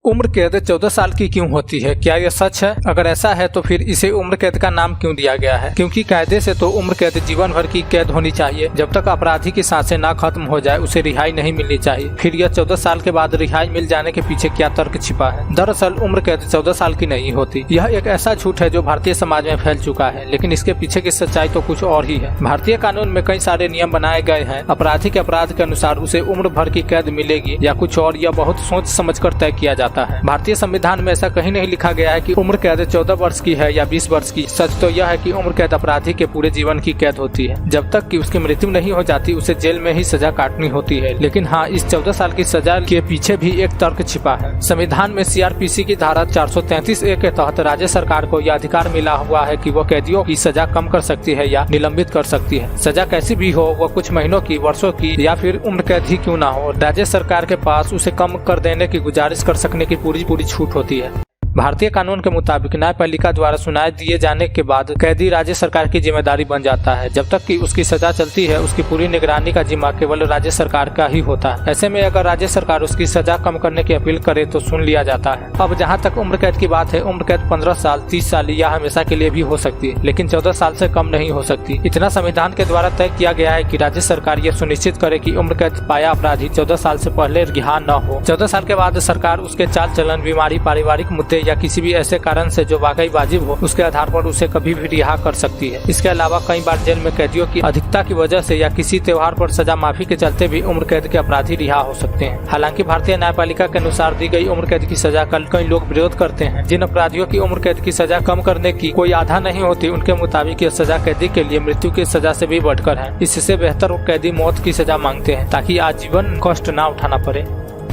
उम्र कैद 14 साल की क्यों होती है? क्या यह सच है? अगर ऐसा है तो फिर इसे उम्र कैद का नाम क्यों दिया गया है? क्योंकि कायदे से तो उम्र कैद जीवन भर की कैद होनी चाहिए। जब तक अपराधी की सांसें ना खत्म हो जाए उसे रिहाई नहीं मिलनी चाहिए। फिर यह 14 साल के बाद रिहाई मिल जाने के पीछे क्या तर्क छिपा है? दरअसल उम्र कैद 14 साल की नहीं होती। यह एक ऐसा झूठ है जो भारतीय समाज में फैल चुका है, लेकिन इसके पीछे की सच्चाई तो कुछ और ही है। भारतीय कानून में कई सारे नियम बनाए गए हैं। अपराधी के अपराध के अनुसार उसे उम्र भर की कैद मिलेगी या कुछ और, यह बहुत सोच समझ कर तय किया जाता है। भारतीय संविधान में ऐसा कहीं नहीं लिखा गया है कि उम्र कैद 14 वर्ष की है या 20 वर्ष की। सच तो यह है कि उम्र कैद अपराधी के पूरे जीवन की कैद होती है। जब तक कि उसकी मृत्यु नहीं हो जाती उसे जेल में ही सजा काटनी होती है। लेकिन हाँ, इस 14 साल की सजा के पीछे भी एक तर्क छिपा है। संविधान में CRPC की धारा 433A के तहत राज्य सरकार को यह अधिकार मिला हुआ है कि वो कैदियों की सजा कम कर सकती है या निलंबित कर सकती है। सजा कैसी भी हो, वो कुछ महीनों की, वर्षों की या फिर उम्र कैद ही क्यों ना हो, राज्य सरकार के पास उसे कम कर देने की गुजारिश कर सकने की पूरी छूट होती है। भारतीय कानून के मुताबिक न्यायपालिका द्वारा सुनाए दिए जाने के बाद कैदी राज्य सरकार की जिम्मेदारी बन जाता है। जब तक कि उसकी सजा चलती है उसकी पूरी निगरानी का जिम्मा केवल राज्य सरकार का ही होता है। ऐसे में अगर राज्य सरकार उसकी सजा कम करने की अपील करे तो सुन लिया जाता है। अब जहां तक उम्र कैद की बात है, उम्र कैद 15 साल, 30 साल या हमेशा के लिए भी हो सकती है, लेकिन 14 साल से कम नहीं हो सकती। इतना संविधान के द्वारा तय किया गया है कि राज्य सरकार यह सुनिश्चित करे कि उम्र कैद पाया अपराधी 14 साल से पहले रिहा न हो। 14 साल के बाद सरकार उसके चाल चलन, बीमारी, पारिवारिक मुद्दे या किसी भी ऐसे कारण से जो वाकई वाजिब हो उसके आधार पर उसे कभी भी रिहा कर सकती है। इसके अलावा कई बार जेल में कैदियों की अधिकता की वजह से या किसी त्योहार पर सजा माफी के चलते भी उम्र कैद के अपराधी रिहा हो सकते हैं। हालांकि भारतीय न्यायपालिका के अनुसार दी गई उम्र कैद की सजा का कई लोग विरोध करते हैं। जिन अपराधियों की उम्र कैद की सजा कम करने की कोई आधा नहीं होती, उनके मुताबिक यह सजा कैदी के लिए मृत्यु की सजा से भी बढ़कर है। इससे बेहतर कैदी मौत की सजा मांगते हैं ताकि आजीवन कष्ट न उठाना पड़े।